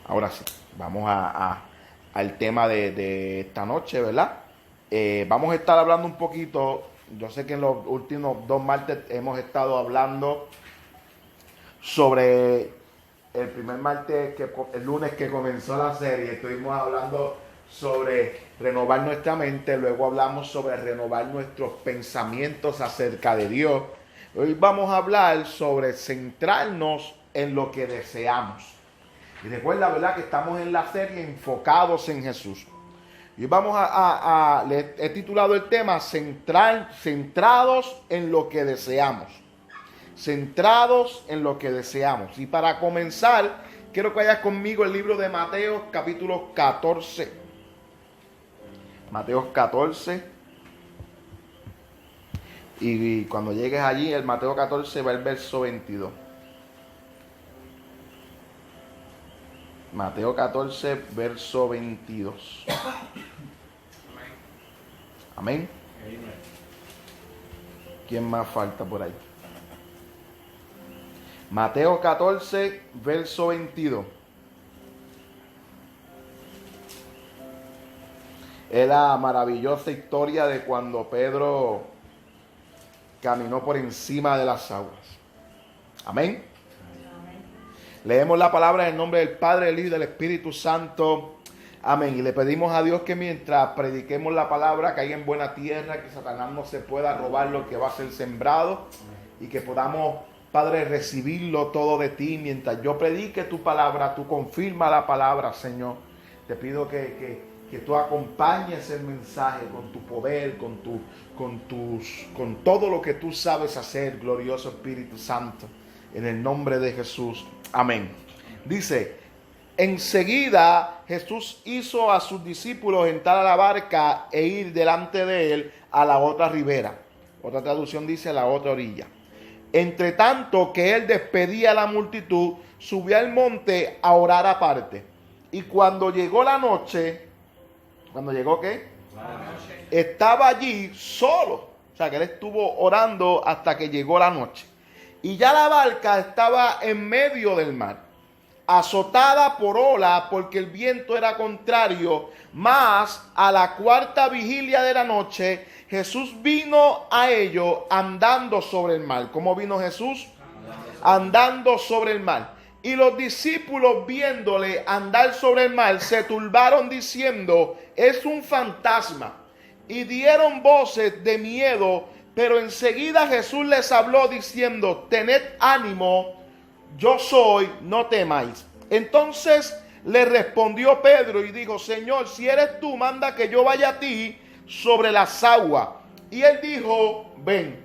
Ahora sí, vamos al tema de esta noche, ¿verdad? Vamos a estar hablando un poquito. Yo sé que en los últimos 2 martes hemos estado hablando sobre el primer martes, el lunes que comenzó la serie. Estuvimos hablando sobre renovar nuestra mente, luego hablamos sobre renovar nuestros pensamientos acerca de Dios. Hoy vamos a hablar sobre centrarnos en lo que deseamos. Y recuerda, ¿verdad?, que estamos en la serie enfocados en Jesús. Y vamos le he titulado el tema centrados en lo que deseamos. Centrados en lo que deseamos. Y para comenzar, quiero que vayas conmigo el libro de Mateo, capítulo 14. Mateo 14. Y cuando llegues allí, el Mateo 14 va el verso 22. Mateo 14, verso 22. Amén. ¿Quién más falta por ahí? Mateo 14, verso 22. Es la maravillosa historia de cuando Pedro caminó por encima de las aguas. Amén. Leemos la palabra en el nombre del Padre, del Hijo y del Espíritu Santo. Amén. Y le pedimos a Dios que mientras prediquemos la palabra caiga en buena tierra, que Satanás no se pueda robar lo que va a ser sembrado y que podamos, Padre, recibirlo todo de ti. Mientras yo predique tu palabra, tú confirma la palabra, Señor. Te pido que tú acompañes el mensaje con tu poder, con todo lo que tú sabes hacer, glorioso Espíritu Santo. En el nombre de Jesús. Amén. Dice, enseguida Jesús hizo a sus discípulos entrar a la barca e ir delante de él a la otra ribera. Otra traducción dice a la otra orilla. Entre tanto que él despedía a la multitud, subió al monte a orar aparte. Y cuando llegó la noche, ¿cuando llegó qué? La noche. Estaba allí solo. O sea que él estuvo orando hasta que llegó la noche. Y ya la barca estaba en medio del mar, azotada por olas porque el viento era contrario. Mas a la 4ª vigilia de la noche, Jesús vino a ellos andando sobre el mar. ¿Cómo vino Jesús? Andando sobre el mar. Y los discípulos, viéndole andar sobre el mar, se turbaron diciendo, es un fantasma. Y dieron voces de miedo. Pero enseguida Jesús les habló diciendo, tened ánimo, yo soy, no temáis. Entonces le respondió Pedro y dijo, Señor, si eres tú, manda que yo vaya a ti sobre las aguas. Y él dijo, ven.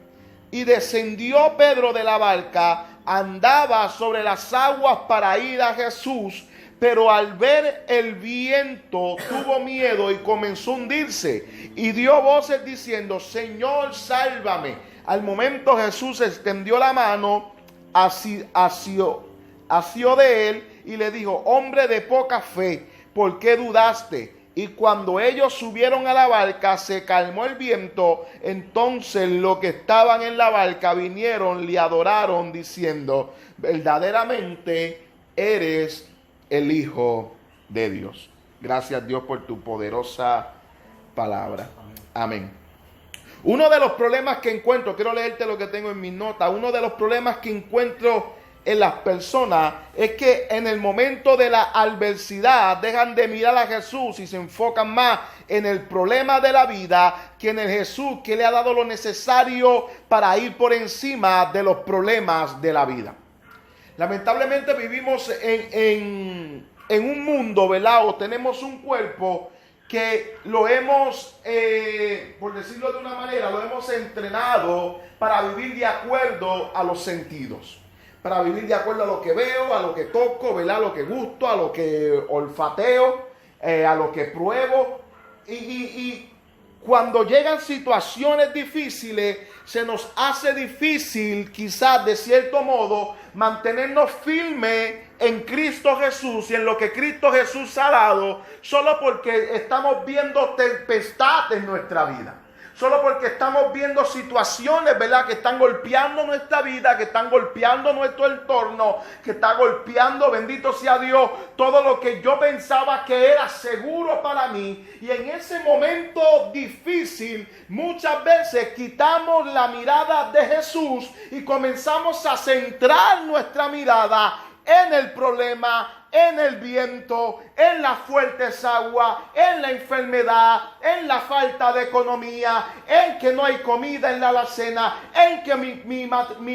Y descendió Pedro de la barca, andaba sobre las aguas para ir a Jesús, pero al ver el viento tuvo miedo y comenzó a hundirse y dio voces diciendo, Señor, sálvame. Al momento Jesús extendió la mano, asió de él y le dijo, hombre de poca fe, ¿por qué dudaste? Y cuando ellos subieron a la barca, se calmó el viento. Entonces los que estaban en la barca vinieron, le adoraron diciendo, verdaderamente eres el Hijo de Dios. Gracias, Dios, por tu poderosa palabra. Amén. Uno de los problemas que encuentro, quiero leerte lo que tengo en mis notas, uno de los problemas que encuentro en las personas es que en el momento de la adversidad dejan de mirar a Jesús y se enfocan más en el problema de la vida que en el Jesús que le ha dado lo necesario para ir por encima de los problemas de la vida. Lamentablemente vivimos en un mundo, ¿verdad? O tenemos un cuerpo que lo hemos, por decirlo de una manera, lo hemos entrenado para vivir de acuerdo a los sentidos. Para vivir de acuerdo a lo que veo, a lo que toco, ¿verdad? A lo que gusto, a lo que olfateo, a lo que pruebo. Y cuando llegan situaciones difíciles, se nos hace difícil, quizás de cierto modo, mantenernos firmes en Cristo Jesús y en lo que Cristo Jesús ha dado, solo porque estamos viendo tempestad en nuestra vida. Solo porque estamos viendo situaciones, ¿verdad?, que están golpeando nuestra vida, que están golpeando nuestro entorno, que está golpeando, bendito sea Dios, todo lo que yo pensaba que era seguro para mí. Y en ese momento difícil, muchas veces quitamos la mirada de Jesús y comenzamos a centrar nuestra mirada en el problema, en el viento, en las fuertes aguas, en la enfermedad, en la falta de economía, en que no hay comida en la alacena, en que mi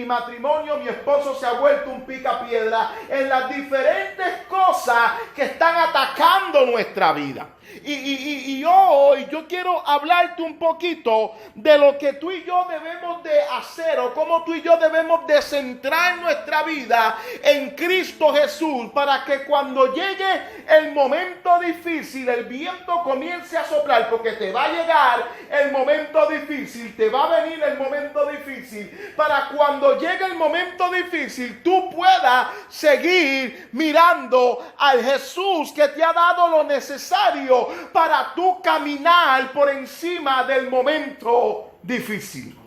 matrimonio, mi esposo se ha vuelto un picapiedra, en las diferentes cosas que están atacando nuestra vida. Y hoy yo quiero hablarte un poquito de lo que tú y yo debemos de hacer, o cómo tú y yo debemos de centrar nuestra vida en Cristo Jesús, para que cuando llegue el momento difícil, el viento comience a soplar, porque te va a llegar el momento difícil, te va a venir el momento difícil, para cuando llegue el momento difícil tú puedas seguir mirando al Jesús que te ha dado lo necesario para tú caminar por encima del momento difícil.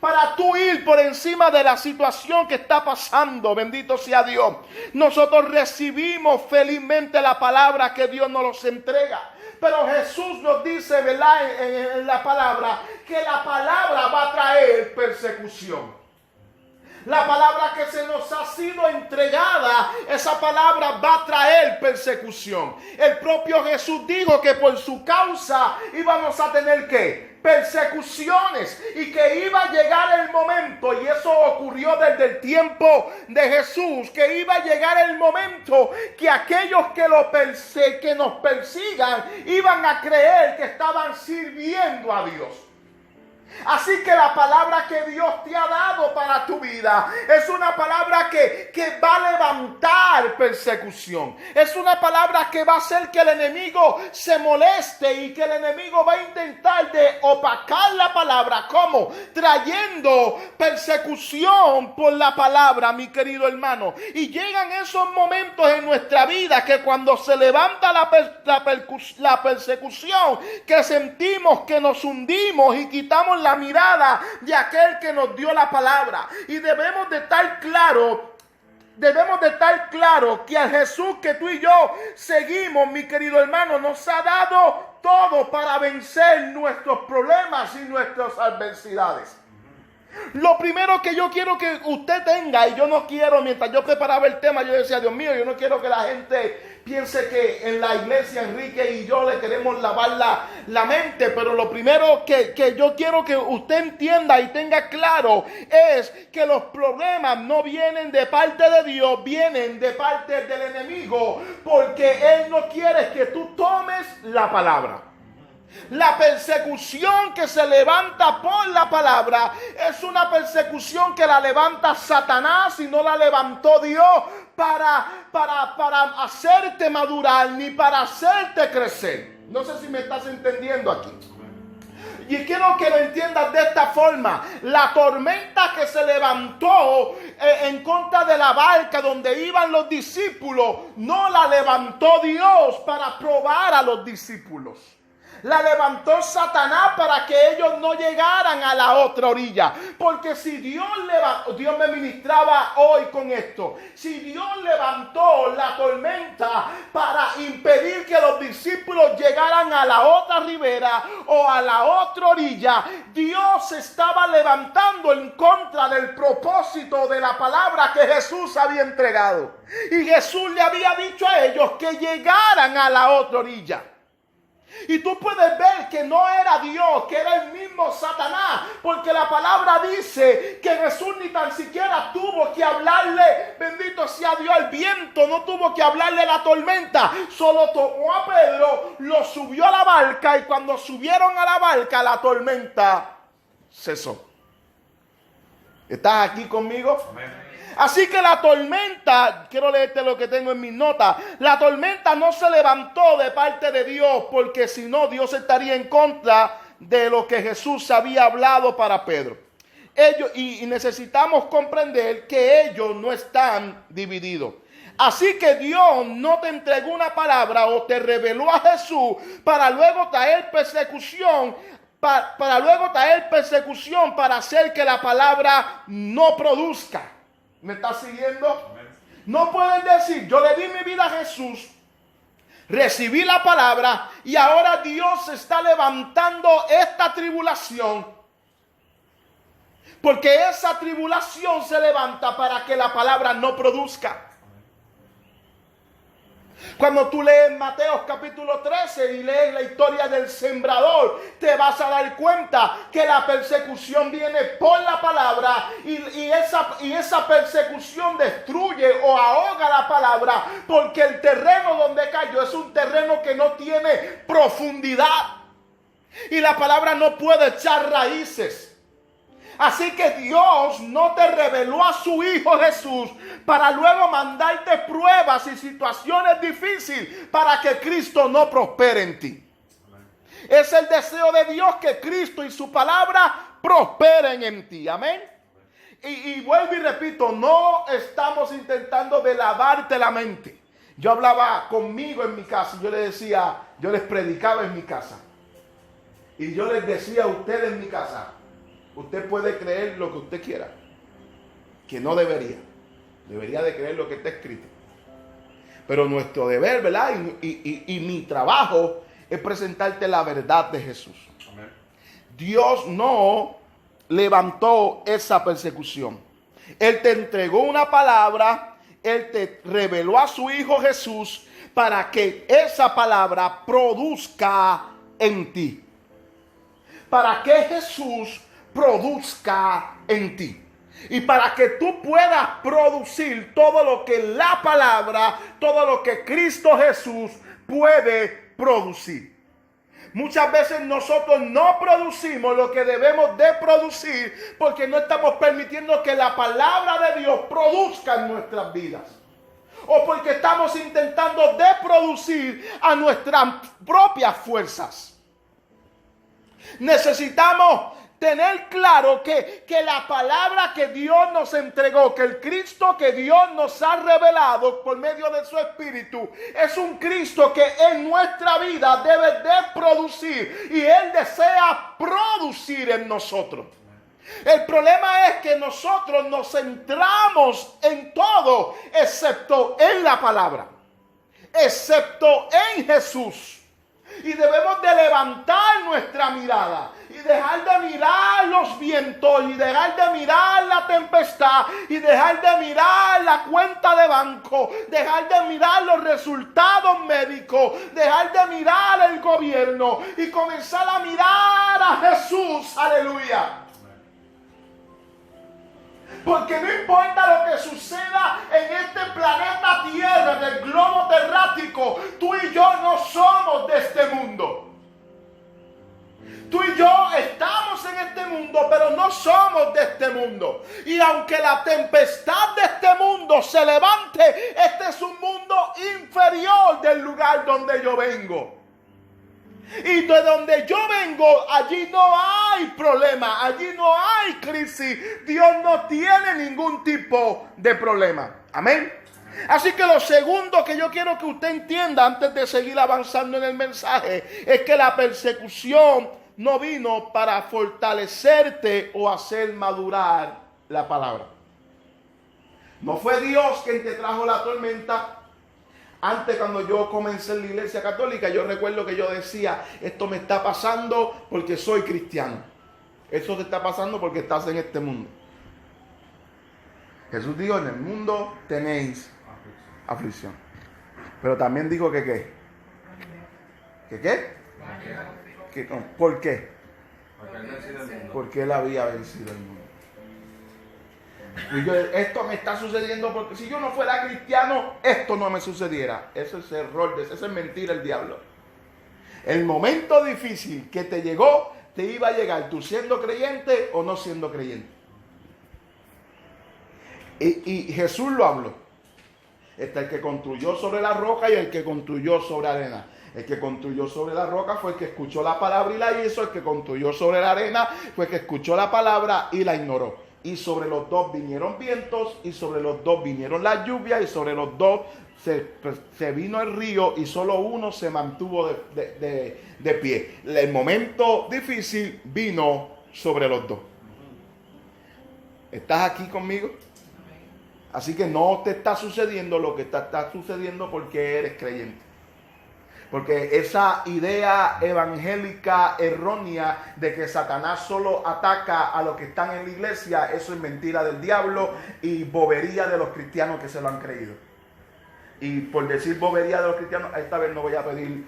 Para tú ir por encima de la situación que está pasando. Bendito sea Dios. Nosotros recibimos felizmente la palabra que Dios nos los entrega. Pero Jesús nos dice, ¿verdad?, en la palabra, que la palabra va a traer persecución. La palabra que se nos ha sido entregada, esa palabra va a traer persecución. El propio Jesús dijo que por su causa íbamos a tener ¿qué? Persecuciones, y que iba a llegar el momento, y eso ocurrió desde el tiempo de Jesús, que iba a llegar el momento que aquellos que nos persigan iban a creer que estaban sirviendo a Dios. Así que la palabra que Dios te ha dado para tu vida es una palabra que va a levantar persecución. Es una palabra que va a hacer que el enemigo se moleste, y que el enemigo va a intentar de opacar la palabra. ¿Cómo? Trayendo persecución por la palabra, mi querido hermano. Y llegan esos momentos en nuestra vida que cuando se levanta la persecución, que sentimos que nos hundimos y quitamos la mirada de aquel que nos dio la palabra. Y debemos de estar claro que al Jesús que tú y yo seguimos, mi querido hermano, nos ha dado todo para vencer nuestros problemas y nuestras adversidades. Lo primero que yo quiero que usted tenga, y yo no quiero, mientras yo preparaba el tema, yo decía, Dios mío, yo no quiero que la gente piense que en la iglesia Enrique y yo le queremos lavar la mente, pero lo primero que yo quiero que usted entienda y tenga claro es que los problemas no vienen de parte de Dios, vienen de parte del enemigo, porque Él no quiere que tú tomes la palabra. La persecución que se levanta por la palabra es una persecución que la levanta Satanás, y no la levantó Dios para hacerte madurar ni para hacerte crecer. No sé si me estás entendiendo aquí. Y quiero que lo entiendas de esta forma. La tormenta que se levantó en contra de la barca donde iban los discípulos, no la levantó Dios para probar a los discípulos. La levantó Satanás para que ellos no llegaran a la otra orilla. Porque si Dios me ministraba hoy con esto. Si Dios levantó la tormenta para impedir que los discípulos llegaran a la otra ribera o a la otra orilla, Dios estaba levantando en contra del propósito de la palabra que Jesús había entregado. Y Jesús le había dicho a ellos que llegaran a la otra orilla. Y tú puedes ver que no era Dios, que era el mismo Satanás, porque la palabra dice que Jesús ni tan siquiera tuvo que hablarle, bendito sea Dios, al viento, no tuvo que hablarle a la tormenta, solo tomó a Pedro, lo subió a la barca, y cuando subieron a la barca, la tormenta cesó. ¿Estás aquí conmigo? Amén. Así que la tormenta, quiero leerte lo que tengo en mis notas, la tormenta no se levantó de parte de Dios, porque si no, Dios estaría en contra de lo que Jesús había hablado para Pedro. Y necesitamos comprender que ellos no están divididos. Así que Dios no te entregó una palabra o te reveló a Jesús para luego traer persecución para luego traer persecución para hacer que la palabra no produzca. ¿Me estás siguiendo? No pueden decir, yo le di mi vida a Jesús, recibí la palabra y ahora Dios está levantando esta tribulación. Porque esa tribulación se levanta para que la palabra no produzca. Cuando tú lees Mateo capítulo 13 y lees la historia del sembrador, te vas a dar cuenta que la persecución viene por la palabra y esa persecución destruye o ahoga la palabra, porque el terreno donde cayó es un terreno que no tiene profundidad y la palabra no puede echar raíces. Así que Dios no te reveló a su Hijo Jesús para luego mandarte pruebas y situaciones difíciles para que Cristo no prospere en ti. Es el deseo de Dios que Cristo y su palabra prosperen en ti. Amén. Y vuelvo y repito, no estamos intentando de lavarte la mente. Yo hablaba conmigo en mi casa, yo les predicaba en mi casa. Y yo les decía a ustedes en mi casa, usted puede creer lo que usted quiera, que no debería. Debería de creer lo que está escrito. Pero nuestro deber, ¿verdad? Y mi trabajo es presentarte la verdad de Jesús. Amén. Dios no levantó esa persecución. Él te entregó una palabra, Él te reveló a su Hijo Jesús para que esa palabra produzca en ti. Para que Jesús produzca en ti. Y para que tú puedas producir todo lo que la palabra, todo lo que Cristo Jesús puede producir. Muchas veces nosotros no producimos lo que debemos de producir porque no estamos permitiendo que la palabra de Dios produzca en nuestras vidas. O porque estamos intentando de producir a nuestras propias fuerzas. Necesitamos tener claro que la palabra que Dios nos entregó, que el Cristo que Dios nos ha revelado por medio de su Espíritu, es un Cristo que en nuestra vida debe de producir y Él desea producir en nosotros. El problema es que nosotros nos centramos en todo excepto en la palabra, excepto en Jesús. Y debemos de levantar nuestra mirada y dejar de mirar los vientos y dejar de mirar la tempestad y dejar de mirar la cuenta de banco, dejar de mirar los resultados médicos, dejar de mirar el gobierno y comenzar a mirar a Jesús. Aleluya. Porque no importa lo que suceda en este planeta Tierra, en el globo terráqueo, tú y yo no somos de este mundo. Tú y yo estamos en este mundo, pero no somos de este mundo. Y aunque la tempestad de este mundo se levante, este es un mundo inferior del lugar donde yo vengo. Y de donde yo vengo, allí no hay problema, allí no hay crisis. Dios no tiene ningún tipo de problema. Amén. Así que lo segundo que yo quiero que usted entienda antes de seguir avanzando en el mensaje es que la persecución no vino para fortalecerte o hacer madurar la palabra. No fue Dios quien te trajo la tormenta. Antes, cuando yo comencé en la iglesia católica, yo recuerdo que yo decía, esto me está pasando porque soy cristiano. Esto te está pasando porque estás en este mundo. Jesús dijo, en el mundo tenéis aflicción. Pero también dijo que ¿qué? ¿Que qué? ¿Por qué? Porque Él había vencido el mundo. Y esto me está sucediendo porque si yo no fuera cristiano, esto no me sucediera. Eso es error, eso es mentira el diablo. El momento difícil que te llegó, te iba a llegar tú siendo creyente o no siendo creyente. Y Jesús lo habló. Está el que construyó sobre la roca y el que construyó sobre arena. El que construyó sobre la roca fue el que escuchó la palabra y la hizo. El que construyó sobre la arena fue el que escuchó la palabra y la ignoró. Y sobre los dos vinieron vientos, y sobre los dos vinieron las lluvias, y sobre los dos se vino el río y solo uno se mantuvo de pie. El momento difícil vino sobre los dos. ¿Estás aquí conmigo? Así que no te está sucediendo lo que está sucediendo porque eres creyente. Porque esa idea evangélica errónea de que Satanás solo ataca a los que están en la iglesia, eso es mentira del diablo y bobería de los cristianos que se lo han creído. Y por decir bobería de los cristianos, esta vez no voy a pedir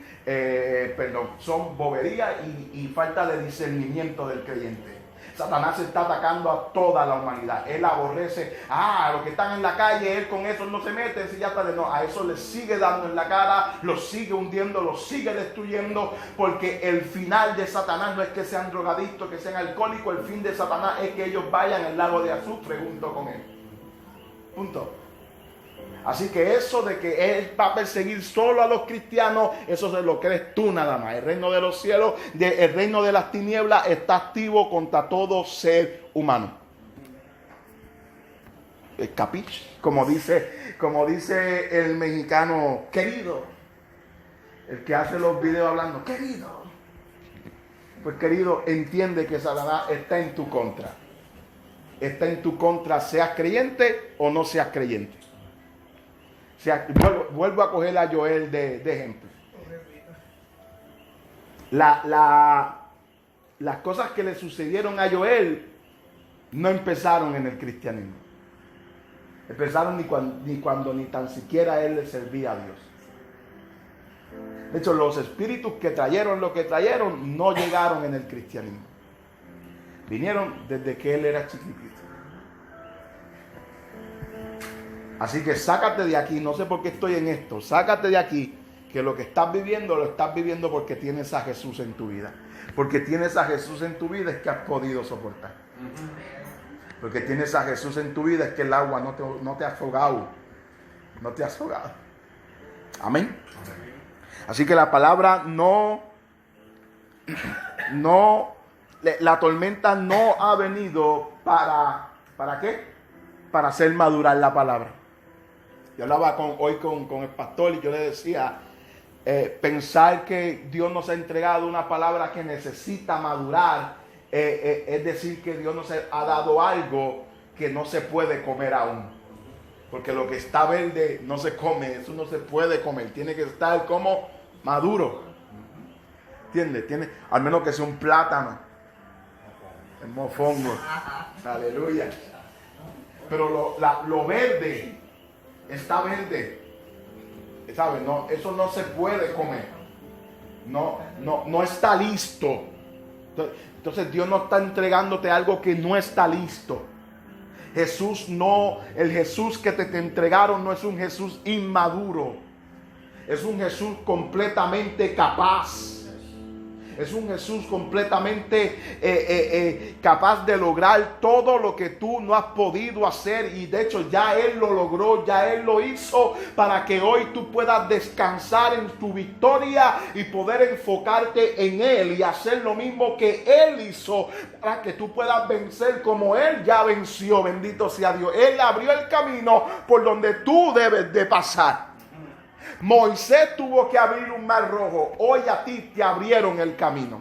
perdón. Son bobería y falta de discernimiento del creyente. Satanás está atacando a toda la humanidad. Él aborrece a los que están en la calle. Él con eso no se mete. Si ya está no, a eso le sigue dando en la cara, los sigue hundiendo, los sigue destruyendo. Porque el final de Satanás no es que sean drogadictos, que sean alcohólicos. El fin de Satanás es que ellos vayan al lago de azufre junto con él. Punto. Así que eso de que Él va a perseguir solo a los cristianos, eso se lo crees tú nada más. El reino de los cielos, el reino de las tinieblas está activo contra todo ser humano. ¿Capich? Como dice el mexicano, querido. El que hace los videos hablando, querido. Pues querido, entiende que Satanás está en tu contra. Está en tu contra, seas creyente o no seas creyente. O sea, vuelvo a coger a Joel de ejemplo. Las cosas que le sucedieron a Joel no empezaron en el cristianismo. Empezaron ni cuando ni tan siquiera él le servía a Dios. De hecho, los espíritus que trajeron lo que trajeron no llegaron en el cristianismo. Vinieron desde que él era chiquitito. Así que sácate de aquí, no sé por qué estoy en esto, sácate de aquí, que lo que estás viviendo, lo estás viviendo porque tienes a Jesús en tu vida. Porque tienes a Jesús en tu vida es que has podido soportar. Porque tienes a Jesús en tu vida es que el agua no te ha ahogado. No te has ahogado. Amén. Así que la palabra la tormenta no ha venido ¿para qué? Para hacer madurar la palabra. Yo hablaba hoy con el pastor y yo le decía, pensar que Dios nos ha entregado una palabra que necesita madurar, es decir, que Dios nos ha dado algo que no se puede comer aún. Porque lo que está verde no se come, eso no se puede comer, tiene que estar como maduro. ¿Entiendes? Al menos que sea un plátano, el mofongo. Aleluya. Pero lo verde está verde, ¿sabes? No, eso no se puede comer. No está listo. Entonces Dios no está entregándote algo que no está listo. El Jesús que te entregaron no es un Jesús inmaduro. Es un Jesús completamente capaz. Es un Jesús completamente capaz de lograr todo lo que tú no has podido hacer. Y de hecho ya Él lo logró, ya Él lo hizo para que hoy tú puedas descansar en tu victoria y poder enfocarte en Él y hacer lo mismo que Él hizo para que tú puedas vencer como Él ya venció. Bendito sea Dios. Él abrió el camino por donde tú debes de pasar. Moisés tuvo que abrir un mar rojo. Hoy a ti te abrieron el camino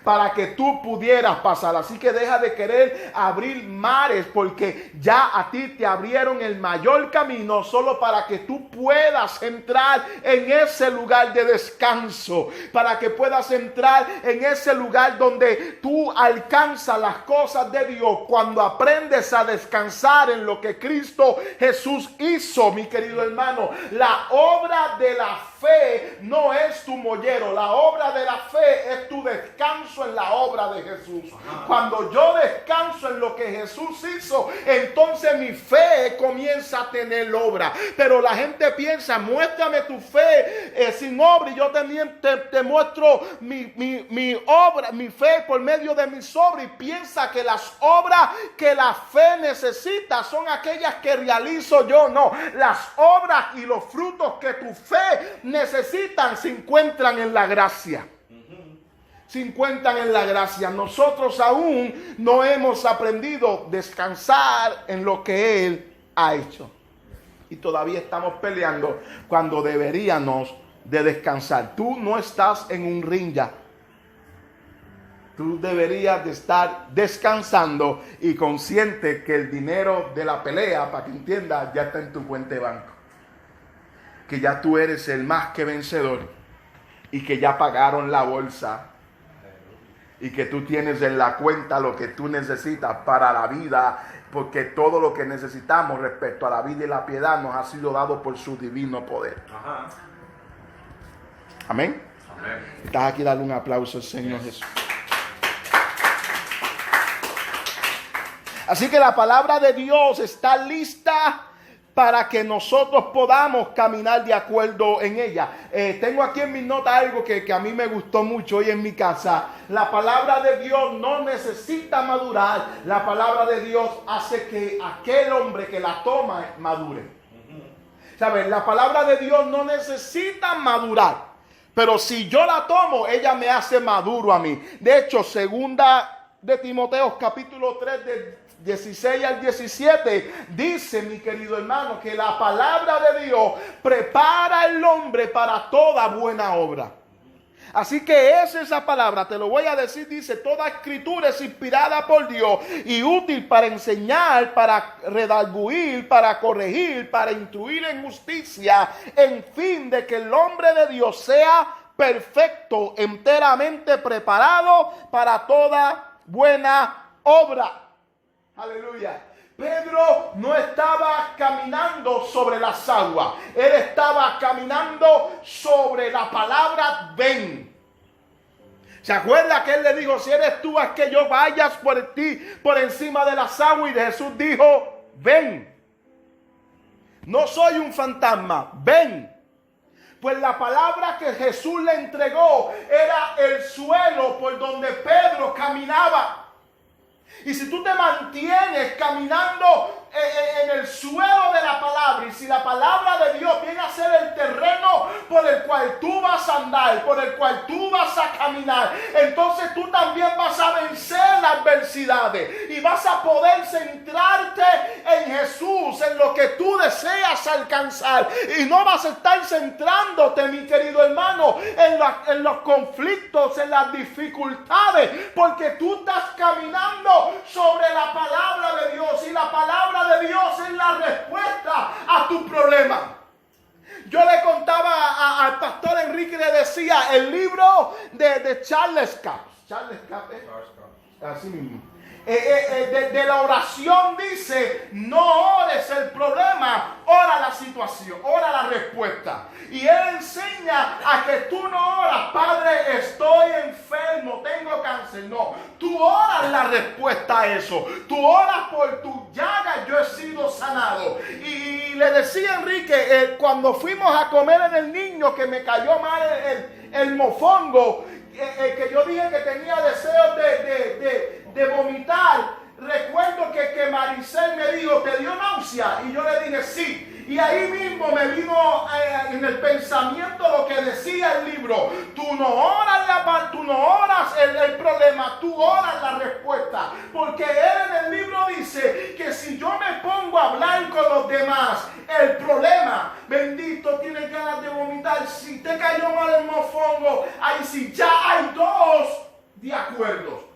para que tú pudieras pasar. Así que deja de querer abrir mares, porque ya a ti te abrieron el mayor camino solo para que tú puedas entrar en ese lugar de descanso, para que puedas entrar en ese lugar donde tú alcanzas las cosas de Dios cuando aprendes a descansar en lo que Cristo Jesús hizo. Mi querido hermano, la obra de la fe no es tu mollero, la obra de la fe es tu descanso en la obra de Jesús. Cuando yo descanso en lo que Jesús hizo, entonces mi fe comienza a tener obra. Pero la gente piensa, muéstrame tu fe sin obra, y yo te muestro mi obra, mi fe por medio de mis obras, y piensa que las obras que la fe necesita son aquellas que realizo yo. No, las obras y los frutos que tu fe necesitan se encuentran en la gracia. Se encuentran en la gracia. Nosotros aún no hemos aprendido a descansar en lo que Él ha hecho. y todavía estamos peleando cuando deberíamos de descansar. Tú no estás en un ring ya. Tú deberías de estar descansando y consciente que el dinero de la pelea, para que entiendas, ya está en tu cuenta de banco. Que ya tú eres el más que vencedor y que ya pagaron la bolsa y que tú tienes en la cuenta lo que tú necesitas para la vida, porque todo lo que necesitamos respecto a la vida y la piedad nos ha sido dado por su divino poder. Ajá. Amén. Amén. Estás aquí, dale un aplauso al Señor Jesús. Así que la palabra de Dios está lista para que nosotros podamos caminar de acuerdo en ella. Tengo aquí en mis notas algo que a mí me gustó mucho hoy en mi casa. La palabra de Dios no necesita madurar. La palabra de Dios hace que aquel hombre que la toma madure. ¿Sabes? La palabra de Dios no necesita madurar. Pero si yo la tomo, ella me hace maduro a mí. De hecho, segunda de Timoteo, capítulo 3, del 16 al 17, dice, mi querido hermano, que la palabra de Dios prepara al hombre para toda buena obra. Así que es esa palabra, te lo voy a decir, dice, toda escritura es inspirada por Dios y útil para enseñar, para redarguir, para corregir, para instruir en justicia, en fin de que el hombre de Dios sea perfecto, enteramente preparado para toda buena obra. Aleluya. Pedro no estaba caminando sobre las aguas. Él estaba caminando sobre la palabra ven. ¿Se acuerda que él le dijo, si eres tú, haz que yo vayas por ti, por encima de las aguas? Y Jesús dijo, ven. No soy un fantasma, ven. Pues la palabra que Jesús le entregó era el suelo por donde Pedro caminaba. Y si tú te mantienes caminando en el suelo de la palabra, y si la palabra de Dios viene a ser el terreno por el cual tú vas a andar, por el cual tú vas a caminar, entonces tú también vas a vencer las adversidades y vas a poder centrarte en Jesús, en lo que tú deseas alcanzar, y no vas a estar centrándote, mi querido hermano, en los conflictos, en las dificultades, porque tú estás caminando sobre la palabra de Dios, y la palabra de Dios es la respuesta a tu problema. Yo le contaba al pastor Enrique, le decía el libro de Charles Capps. Charles Capps, así mismo. De la oración dice, no ores el problema, ora la situación, ora la respuesta. Y él enseña a que tú no oras, Padre, estoy enfermo, tengo cáncer. No, tú oras la respuesta a eso. Tú oras por tu llaga, yo he sido sanado. Y le decía a Enrique, cuando fuimos a comer en el Niño, que me cayó mal el mofongo, que yo dije que tenía deseos de vomitar. Recuerdo que Maricel me dijo, ¿te dio náusea? Y yo le dije sí. Y ahí mismo me vino en el pensamiento lo que decía el libro. Tú no oras el problema, tú oras la respuesta. Porque él en el libro dice que si yo me pongo a hablar con los demás, el problema, bendito, tienes ganas de vomitar, si te cayó mal el mofongo, ahí sí ya hay dos de acuerdo.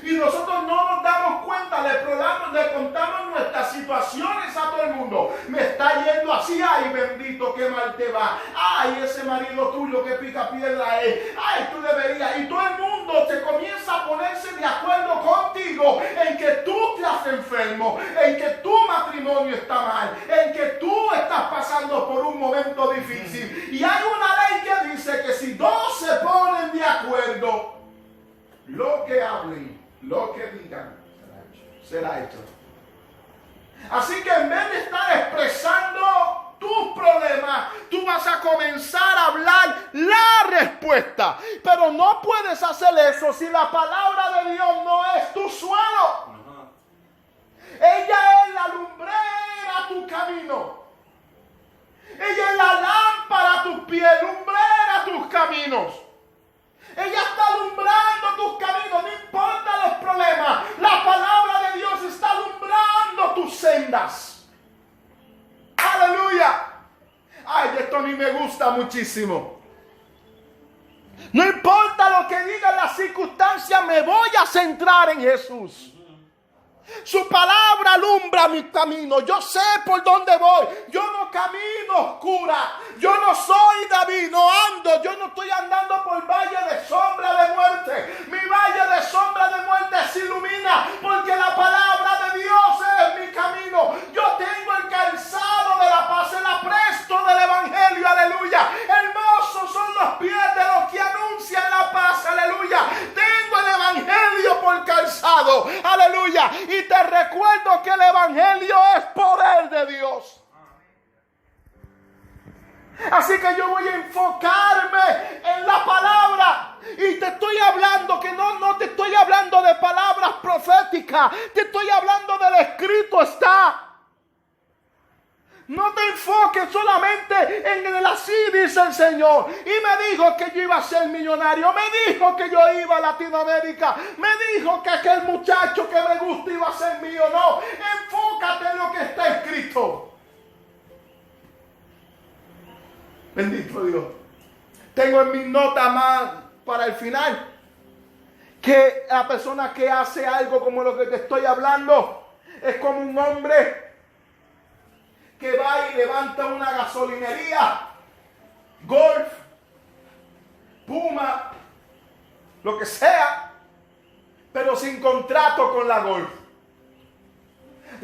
Y nosotros no nos damos cuenta, le contamos nuestras situaciones a todo el mundo. Me está yendo así, ay bendito, qué mal te va. Ay, ese marido tuyo que pica piedra es. Ay, tú deberías. Y todo el mundo te comienza a ponerse de acuerdo contigo en que tú estás enfermo, en que tu matrimonio está mal, en que tú estás pasando por un momento difícil. Y hay una ley que dice que si dos se ponen de acuerdo, lo que hablen, lo que digan, será hecho. Así que en vez de estar expresando tus problemas, tú vas a comenzar a hablar la respuesta. Pero no puedes hacer eso si la palabra de Dios no es tu suelo. Ella es la lumbrera a tu camino. Ella es la lámpara a tus pies, lumbrera a tus caminos. Ella está alumbrando tus caminos, no importa los problemas. La palabra de Dios está alumbrando tus sendas. mí me gusta muchísimo. No importa lo que digan las circunstancias, me voy a centrar en Jesús. Su palabra alumbra mi camino. Yo sé por dónde voy. Yo no camino oscura. Yo no soy David. No ando. Yo no estoy andando por valle de sombra de muerte. Mi valle de sombra de muerte se ilumina porque la palabra de Dios es mi camino. Yo tengo el calzado de la paz, el apresto del evangelio. Aleluya. Hermosos son los pies de los que anuncian la paz. Aleluya. Tengo el evangelio por calzado. Aleluya. Y te recuerdo que el evangelio es poder de Dios. Así que yo voy a enfocarme en la palabra. Y te estoy hablando que no te estoy hablando de palabras proféticas. Te estoy hablando del escrito está. No te enfoques solamente en el así dice el Señor. Y me dijo que yo iba a ser millonario. Me dijo que yo iba a Latinoamérica. Me dijo que aquel muchacho que me gusta iba a ser mío. No, enfócate en lo que está escrito. Bendito Dios. Tengo en mis notas más para el final que la persona que hace algo como lo que te estoy hablando es como un hombre que va y levanta una gasolinería, Golf, Puma, lo que sea, pero sin contrato con la Golf.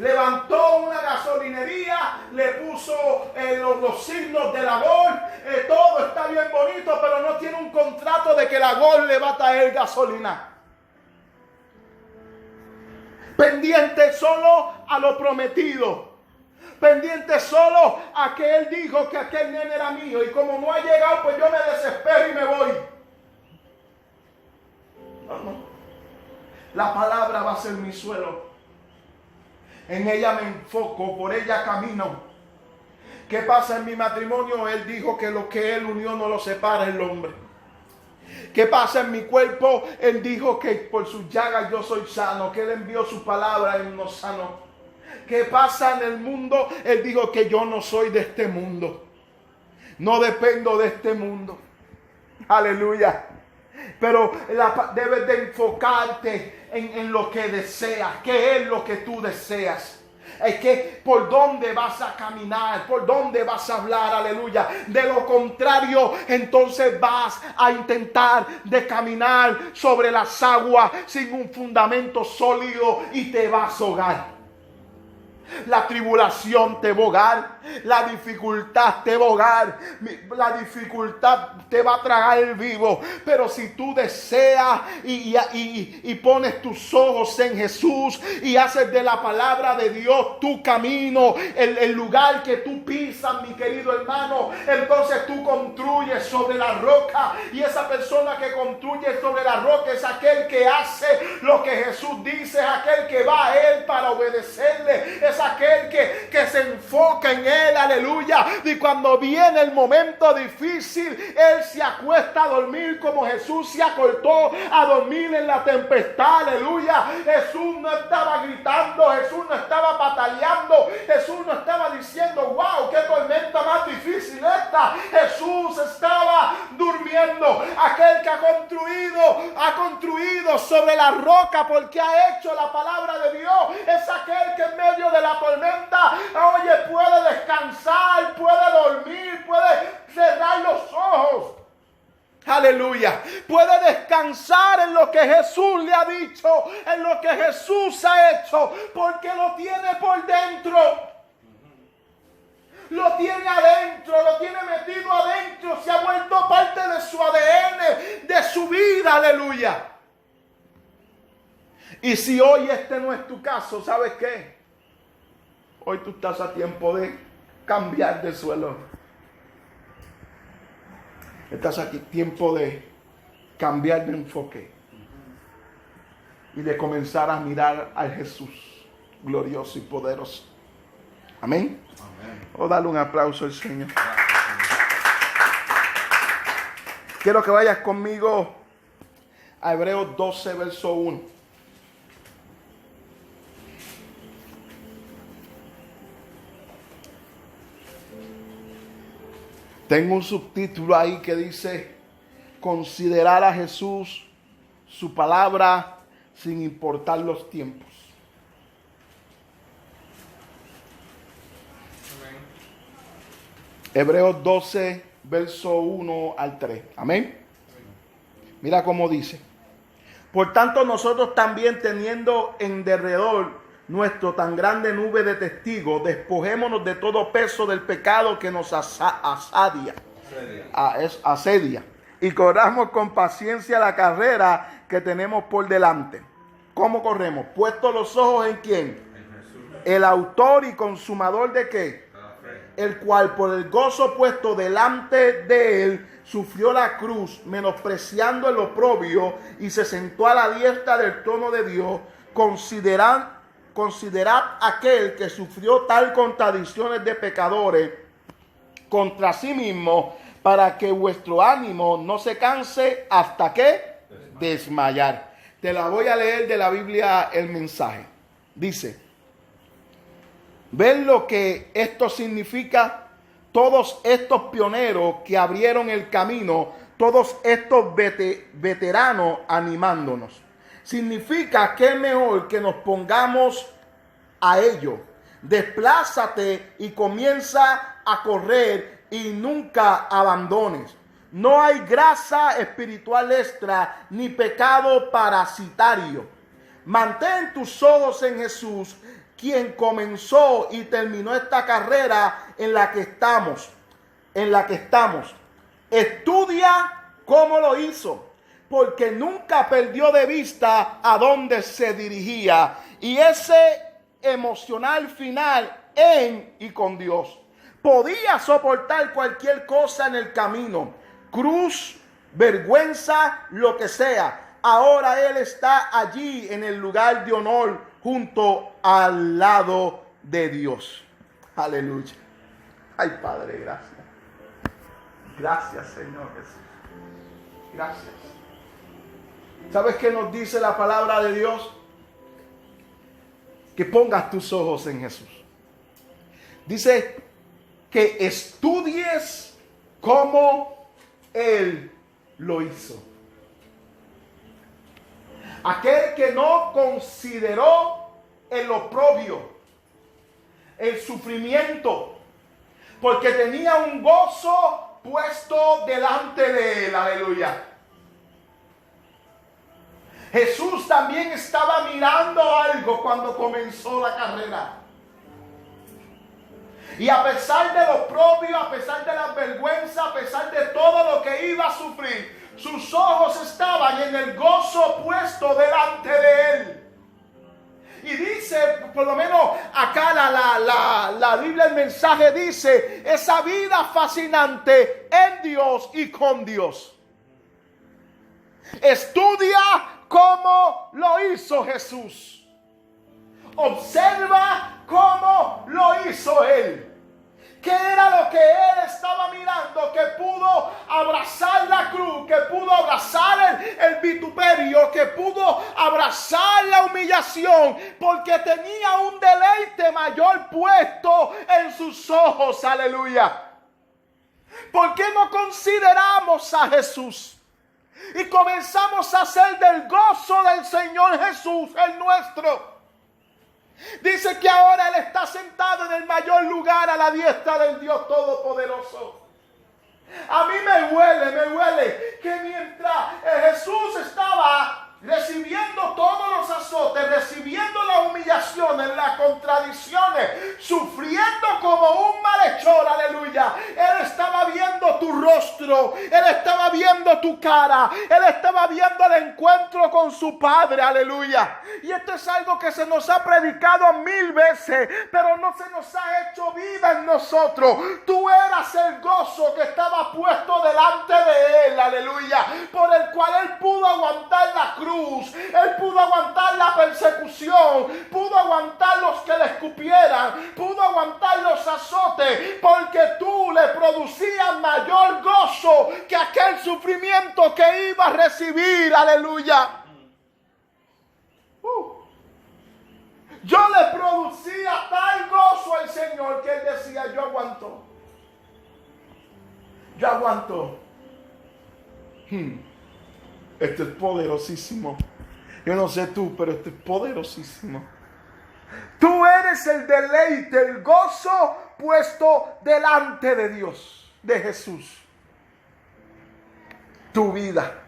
Levantó una gasolinería, le puso los signos de la Golf, todo está bien bonito, pero no tiene un contrato de que la Golf le va a traer gasolina. Pendiente solo a lo prometido. Pendiente solo a que él dijo que aquel nene era mío. Y como no ha llegado, pues yo me desespero y me voy. No. La palabra va a ser mi suelo. En ella me enfoco, por ella camino. ¿Qué pasa en mi matrimonio? Él dijo que lo que él unió no lo separa el hombre. ¿Qué pasa en mi cuerpo? Él dijo que por sus llagas yo soy sano. Que él envió su palabra y nos sanó. ¿Qué pasa en el mundo? Él dijo que yo no soy de este mundo. No dependo de este mundo. Aleluya. Pero debes de enfocarte en lo que deseas. ¿Qué es lo que tú deseas? Es que por dónde vas a caminar, por dónde vas a hablar, aleluya. De lo contrario, entonces vas a intentar de caminar sobre las aguas sin un fundamento sólido y te vas a ahogar. La tribulación te va a ahogar, la dificultad te va a ahogar, la dificultad te va a tragar el vivo. Pero si tú deseas y pones tus ojos en Jesús y haces de la palabra de Dios tu camino, el lugar que tú pisas, mi querido hermano, entonces tú construyes sobre la roca. Y esa persona que construye sobre la roca es aquel que hace lo que Jesús dice, es aquel que va a Él para obedecerle, es aquel que se enfoca en Él, aleluya. Y cuando viene el momento difícil, Él se acuesta a dormir como Jesús se acostó a dormir en la tempestad, aleluya. Jesús no estaba gritando, Jesús no estaba pataleando, Jesús no estaba diciendo, wow, qué tormenta más difícil esta. Jesús estaba durmiendo. Aquel que ha construido sobre la roca porque ha hecho la palabra de Dios, es aquel que en medio de la tormenta, oye, puede descansar, puede dormir, puede cerrar los ojos. Aleluya. Puede descansar en lo que Jesús le ha dicho, en lo que Jesús ha hecho, porque lo tiene por dentro. Lo tiene adentro, lo tiene metido adentro, se ha vuelto parte de su ADN, de su vida, aleluya. Y si hoy este no es tu caso, ¿sabes qué? Hoy tú estás a tiempo de cambiar de suelo. Estás aquí tiempo de cambiar de enfoque y de comenzar a mirar al Jesús glorioso y poderoso. Amén. O dale un aplauso al Señor. Quiero que vayas conmigo a Hebreos 12, verso 1. Tengo un subtítulo ahí que dice: considerar a Jesús, su palabra, sin importar los tiempos. Hebreos 12, verso 1 al 3. Amén. Mira cómo dice: por tanto, nosotros también, teniendo en derredor nuestro tan grande nube de testigos, despojémonos de todo peso del pecado que nos asedia, y corramos con paciencia la carrera que tenemos por delante. ¿Cómo corremos? Puestos los ojos ¿en quién? En Jesús. El autor y consumador ¿de qué? El cual por el gozo puesto delante de él sufrió la cruz, menospreciando el oprobio, y se sentó a la diestra del trono de Dios. Considerad aquel que sufrió tal contradicciones de pecadores contra sí mismo, para que vuestro ánimo no se canse hasta que desmayar. Te la voy a leer de la Biblia, el mensaje. Dice: ¿ven lo que esto significa? Todos estos pioneros que abrieron el camino, todos estos veteranos animándonos. Significa que es mejor que nos pongamos a ello. Desplázate y comienza a correr y nunca abandones. No hay grasa espiritual extra ni pecado parasitario. Mantén tus ojos en Jesús, quien comenzó y terminó esta carrera en la que estamos. Estudia cómo lo hizo, porque nunca perdió de vista a dónde se dirigía, y ese emocional final en y con Dios. Podía soportar cualquier cosa en el camino, cruz, vergüenza, lo que sea. Ahora él está allí en el lugar de honor, junto al lado de Dios. Aleluya. Ay, Padre, gracias. Gracias, Señor Jesús. Gracias. ¿Sabes qué nos dice la palabra de Dios? Que pongas tus ojos en Jesús. Dice que estudies cómo Él lo hizo. Aquel que no consideró el oprobio, el sufrimiento, porque tenía un gozo puesto delante de él. Aleluya. Jesús también estaba mirando algo cuando comenzó la carrera. Y a pesar de lo propio, a pesar de la vergüenza, a pesar de todo lo que iba a sufrir, sus ojos estaban en el gozo puesto delante de él. Y dice, por lo menos acá la Biblia, el mensaje dice, esa vida fascinante en Dios y con Dios. Estudia cómo lo hizo Jesús. Observa cómo lo hizo Él. ¿Qué era lo que Él estaba mirando? Que pudo abrazar la cruz, que pudo abrazar el vituperio, que pudo abrazar la humillación, porque tenía un deleite mayor puesto en sus ojos. Aleluya. ¿Por qué no consideramos a Jesús y comenzamos a hacer del gozo del Señor Jesús el nuestro? Dice que ahora Él está sentado en el mayor lugar a la diestra del Dios Todopoderoso. A mí me huele que mientras Jesús estaba recibiendo todos los azotes, recibiendo las humillaciones, las contradicciones, sufriendo como un malhechor, aleluya, Él estaba viendo tu rostro, Él estaba viendo tu cara, Él estaba viendo el encuentro con su Padre, aleluya. Y esto es algo que se nos ha predicado 1000 veces, pero no se nos ha hecho vida en nosotros. Tú eras el gozo que estaba puesto delante de Él, aleluya, por el cual Él pudo aguantar la cruz. Él pudo aguantar la persecución, pudo aguantar los que le escupieran, pudo aguantar los azotes, porque tú le producías mayor gozo que aquel sufrimiento que iba a recibir. Aleluya. Yo le producía tal gozo al Señor que Él decía, yo aguanto. Yo aguanto. Esto es poderosísimo. Yo no sé tú, pero esto es poderosísimo. Tú eres el deleite, el gozo puesto delante de Dios, de Jesús. Tu vida,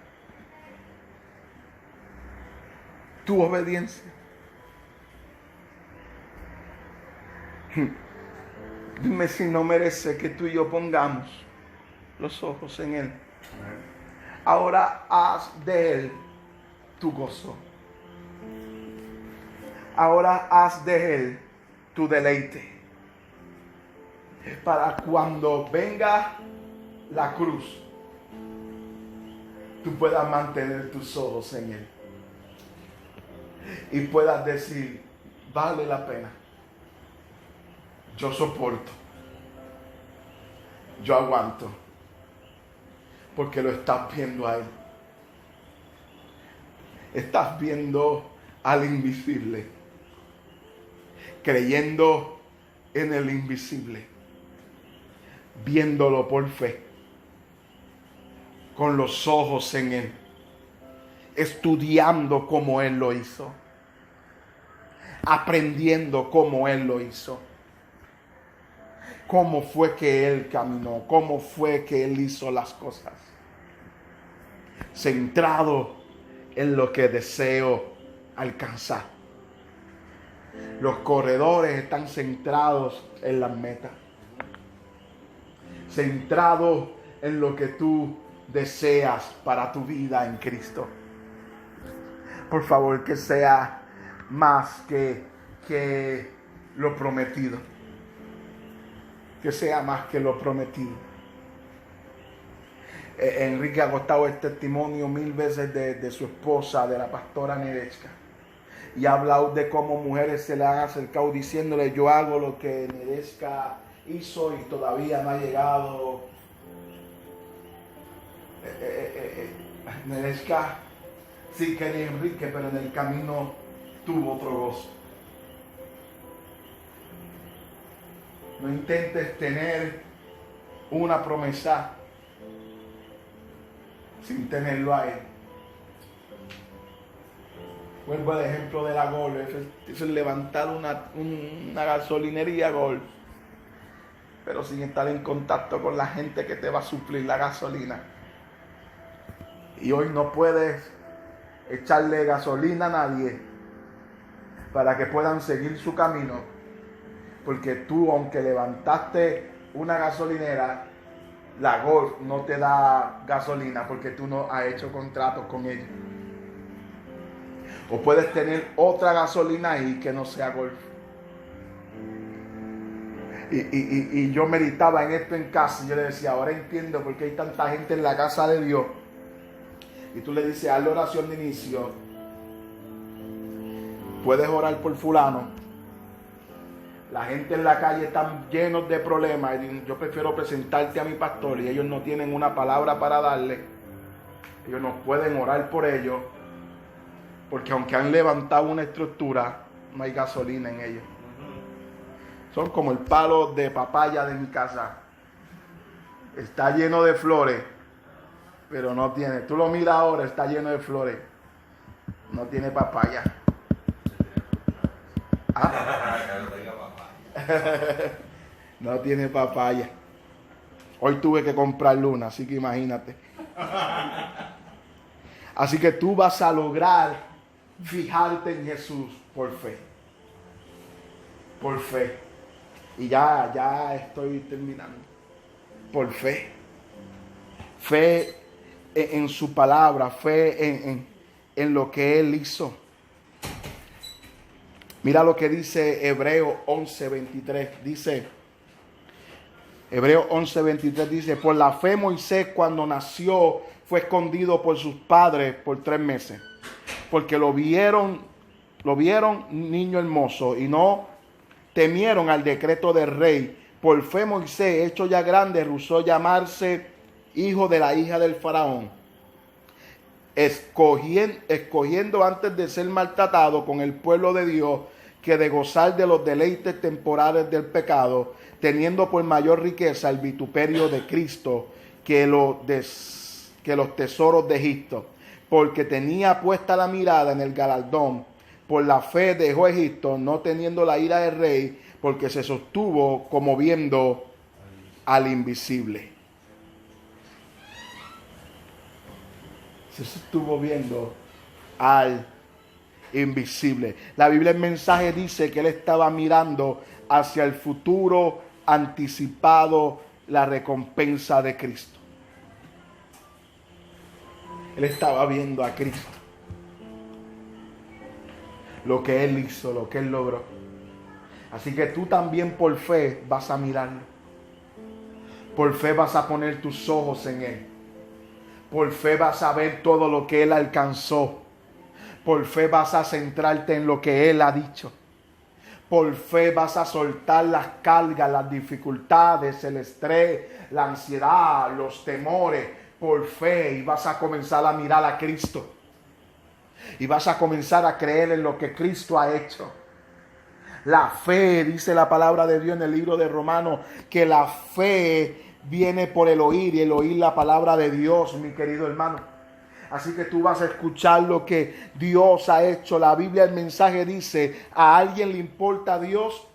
tu obediencia. Dime si no merece que tú y yo pongamos los ojos en Él. Ahora haz de Él tu gozo. Ahora haz de Él tu deleite. Para cuando venga la cruz, tú puedas mantener tus ojos en Él. Y puedas decir, vale la pena. Yo soporto. Yo aguanto. Porque lo estás viendo a Él. Estás viendo al invisible. Creyendo en el invisible. Viéndolo por fe. Con los ojos en Él. Estudiando como Él lo hizo. Aprendiendo como Él lo hizo. Cómo fue que Él caminó. Cómo fue que Él hizo las cosas. Centrado en lo que deseo alcanzar. Los corredores están centrados en las metas. Centrados en lo que tú deseas para tu vida en Cristo. Por favor, que sea más que lo prometido. Que sea más que lo prometido. Enrique ha contado el testimonio 1000 veces de su esposa, de la pastora Nereska. Y ha hablado de cómo mujeres se le han acercado diciéndole, yo hago lo que Nereska hizo y todavía no ha llegado. Nereska sí quería Enrique, pero en el camino tuvo otro gozo. No intentes tener una promesa sin tenerlo a Él. Vuelvo al ejemplo de la Golf. Es levantar una gasolinería Golf, pero sin estar en contacto con la gente que te va a suplir la gasolina. Y hoy no puedes echarle gasolina a nadie para que puedan seguir su camino, porque tú, aunque levantaste una gasolinera, la Golf no te da gasolina porque tú no has hecho contratos con ellos. O puedes tener otra gasolina ahí que no sea Golf. Y yo meditaba en esto en casa y yo le decía, ahora entiendo por qué hay tanta gente en la casa de Dios. Y tú le dices, haz la oración de inicio. Puedes orar por fulano. La gente en la calle están llenos de problemas. Y yo prefiero presentarte a mi pastor y ellos no tienen una palabra para darle. Ellos no pueden orar por ellos. Porque aunque han levantado una estructura, no hay gasolina en ellos. Son como el palo de papaya de mi casa. Está lleno de flores, pero no tiene. Tú lo miras ahora, está lleno de flores. No tiene papaya. ¿Ah? No tiene papaya. Hoy tuve que comprarle una, así que imagínate. Así que tú vas a lograr fijarte en Jesús por fe. Por fe. Y ya estoy terminando. Por fe. Fe en su palabra. Fe en lo que Él hizo. Mira lo que dice Hebreos 11:23. Dice, Hebreos 11:23 dice, por la fe Moisés cuando nació fue escondido por sus padres por 3 meses. Porque lo vieron niño hermoso y no temieron al decreto del rey. Por fe Moisés, hecho ya grande, rehusó llamarse hijo de la hija del faraón, escogiendo antes de ser maltratado con el pueblo de Dios que de gozar de los deleites temporales del pecado, teniendo por mayor riqueza el vituperio de Cristo que los tesoros de Egipto, porque tenía puesta la mirada en el galardón. Por la fe dejó Egipto, no teniendo la ira del rey, porque se sostuvo como viendo al invisible. Se sostuvo viendo al invisible. La Biblia, el mensaje dice que él estaba mirando hacia el futuro anticipado, la recompensa de Cristo. Él estaba viendo a Cristo, lo que él hizo, lo que él logró. Así que tú también por fe vas a mirarlo. Por fe vas a poner tus ojos en él. Por fe vas a ver todo lo que él alcanzó. Por fe vas a centrarte en lo que él ha dicho. Por fe vas a soltar las cargas, las dificultades, el estrés, la ansiedad, los temores. Por fe, y vas a comenzar a mirar a Cristo. Y vas a comenzar a creer en lo que Cristo ha hecho. La fe, dice la palabra de Dios en el libro de Romanos, que la fe viene por el oír, y el oír la palabra de Dios, mi querido hermano. Así que tú vas a escuchar lo que Dios ha hecho. La Biblia, el mensaje dice, ¿a alguien le importa Dios?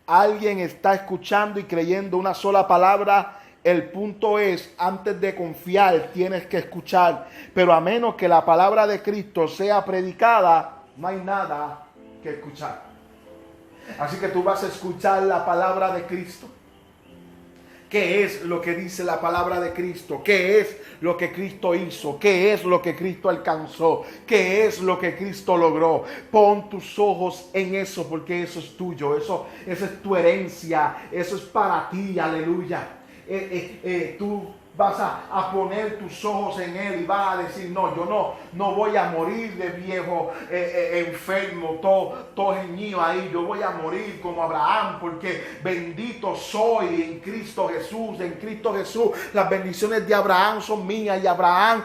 ¿Alguien está escuchando y creyendo una sola palabra? El punto es, antes de confiar, tienes que escuchar. Pero a menos que la palabra de Cristo sea predicada, no hay nada que escuchar. Así que tú vas a escuchar la palabra de Cristo. ¿Qué es lo que dice la palabra de Cristo? ¿Qué es lo que Cristo hizo? ¿Qué es lo que Cristo alcanzó? ¿Qué es lo que Cristo logró? Pon tus ojos en eso, porque eso es tuyo. Esa es tu herencia. Eso es para ti. Aleluya. Tú vas a poner tus ojos en él y vas a decir, no, yo no voy a morir de viejo, enfermo, todo geñido ahí. Yo voy a morir como Abraham, porque bendito soy en Cristo Jesús. En Cristo Jesús las bendiciones de Abraham son mías, y Abraham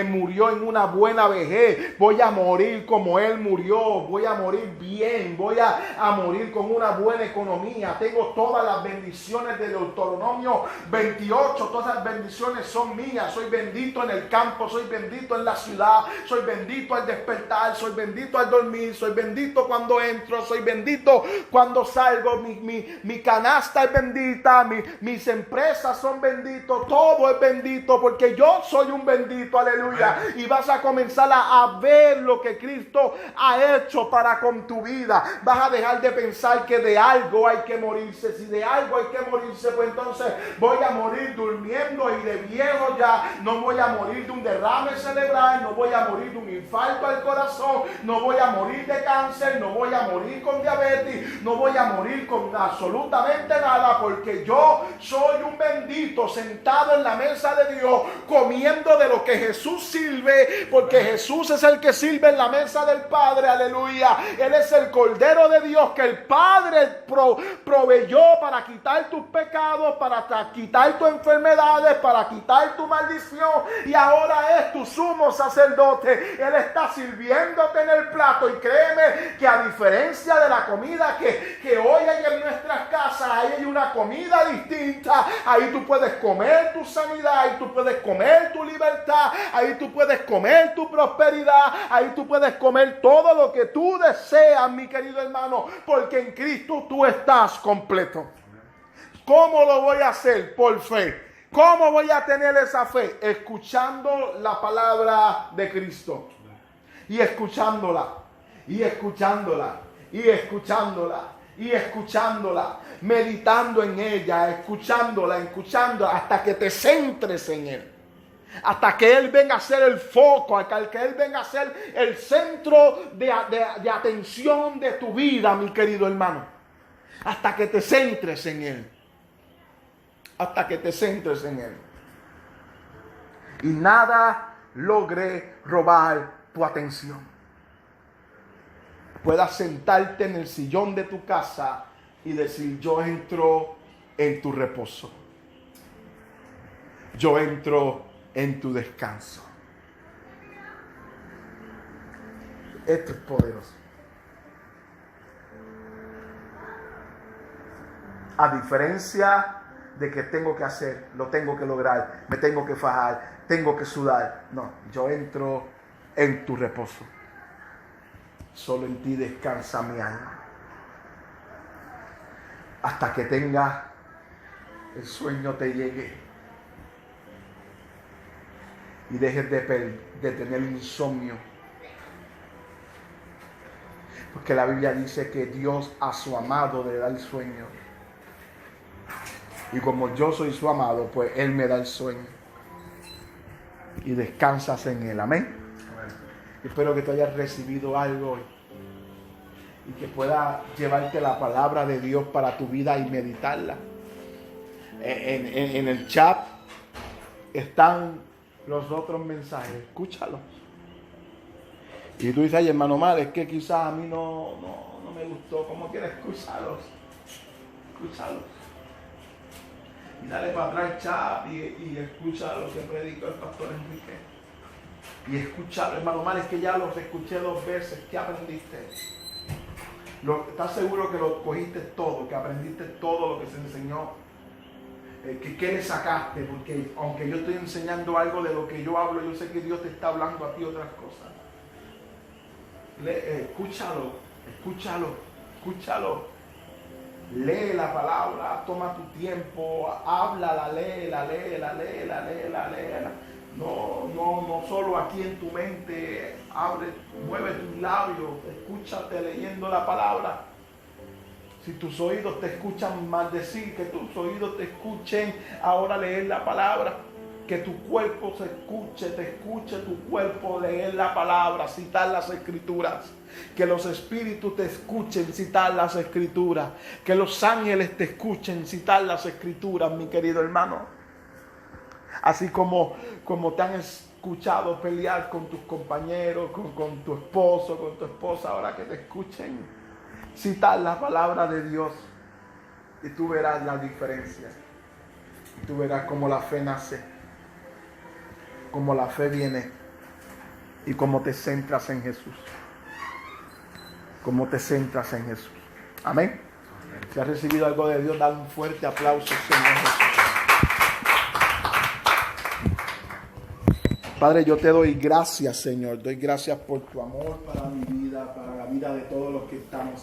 murió en una buena vejez. Voy a morir como él murió. Voy a morir bien. Voy a morir con una buena economía. Tengo todas las bendiciones de Deuteronomio 28. Todas las bendiciones son mías. Soy bendito en el campo, soy bendito en la ciudad, soy bendito al despertar, soy bendito al dormir, soy bendito cuando entro, soy bendito cuando salgo. Mi canasta es bendita, mis empresas son benditos, todo es bendito, porque yo soy un bendito. Aleluya. Y vas a comenzar a ver lo que Cristo ha hecho para con tu vida. Vas a dejar de pensar que de algo hay que morirse. Si de algo hay que morirse, pues entonces voy a morir durmiendo, y de viejo ya no voy a morir de un derrame cerebral, no voy a morir de un infarto al corazón, no voy a morir de cáncer, no voy a morir con diabetes, no voy a morir con absolutamente nada, porque yo soy un bendito sentado en la mesa de Dios, comiendo de lo que Jesús sirve, porque Jesús es el que sirve en la mesa del Padre. Aleluya. Él es el Cordero de Dios que el Padre proveyó para quitar tus pecados, para quitar tus enfermedades, para quitar tu maldición, y ahora es tu sumo sacerdote. Él está sirviéndote en el plato, y créeme que a diferencia de la comida que hoy hay en nuestras casas, ahí hay una comida distinta. Ahí tú puedes comer tu sanidad, ahí tú puedes comer tu libertad, ahí tú puedes comer tu prosperidad, ahí tú puedes comer todo lo que tú deseas, mi querido hermano, porque en Cristo tú estás completo. ¿Cómo lo voy a hacer? Por fe. ¿Cómo voy a tener esa fe? Escuchando la palabra de Cristo. Y escuchándola. Y escuchándola. Y escuchándola. Y escuchándola. Meditando en ella. Escuchándola. Hasta que te centres en Él. Hasta que Él venga a ser el foco. Hasta que Él venga a ser el centro de atención de tu vida, mi querido hermano. Hasta que te centres en Él. Hasta que te centres en Él. Y nada logre robar tu atención. Puedas sentarte en el sillón de tu casa y decir, yo entro en tu reposo. Yo entro en tu descanso. Esto es poderoso. A diferencia de que tengo que hacer, lo tengo que lograr, me tengo que fajar, tengo que sudar. No, yo entro en tu reposo. Solo en ti descansa mi alma. Hasta que tenga el sueño te llegue y dejes de tener insomnio. Porque la Biblia dice que Dios a su amado le da el sueño. Y como yo soy su amado, pues Él me da el sueño. Y descansas en Él. Amén. Espero que tú hayas recibido algo hoy. Y que pueda llevarte la palabra de Dios para tu vida y meditarla. En el chat están los otros mensajes. Escúchalos. Y tú dices, ay, hermano Omar, es que quizás a mí no me gustó. ¿Cómo quieres escucharlos? Escúchalos. Y dale para atrás el chat y escucha lo que predicó el pastor Enrique. Y escúchalo, hermano Omar, es que ya los escuché 2 veces. ¿Qué aprendiste? ¿Estás seguro que lo cogiste todo? ¿Que aprendiste todo lo que se enseñó? ¿Qué le sacaste? Porque aunque yo estoy enseñando algo de lo que yo hablo, yo sé que Dios te está hablando a ti otras cosas. Escúchalo. Lee la palabra, toma tu tiempo, háblala, léela. No solo aquí en tu mente, mueve tus labios, escúchate leyendo la palabra. Si tus oídos te escuchan maldecir, que tus oídos te escuchen ahora leer la palabra. Que tu cuerpo te escuche tu cuerpo leer la palabra, citar las escrituras. Que los espíritus te escuchen citar las escrituras. Que los ángeles te escuchen citar las escrituras, mi querido hermano. Así como te han escuchado pelear con tus compañeros, con tu esposo, con tu esposa, ahora que te escuchen citar la palabra de Dios. Y tú verás la diferencia. Y tú verás cómo la fe nace. Como la fe viene y cómo te centras en Jesús. Cómo te centras en Jesús. Amén. Si has recibido algo de Dios, dale un fuerte aplauso, Señor Jesús. Padre, yo te doy gracias, Señor. Doy gracias por tu amor para mi vida, para la vida de todos los que estamos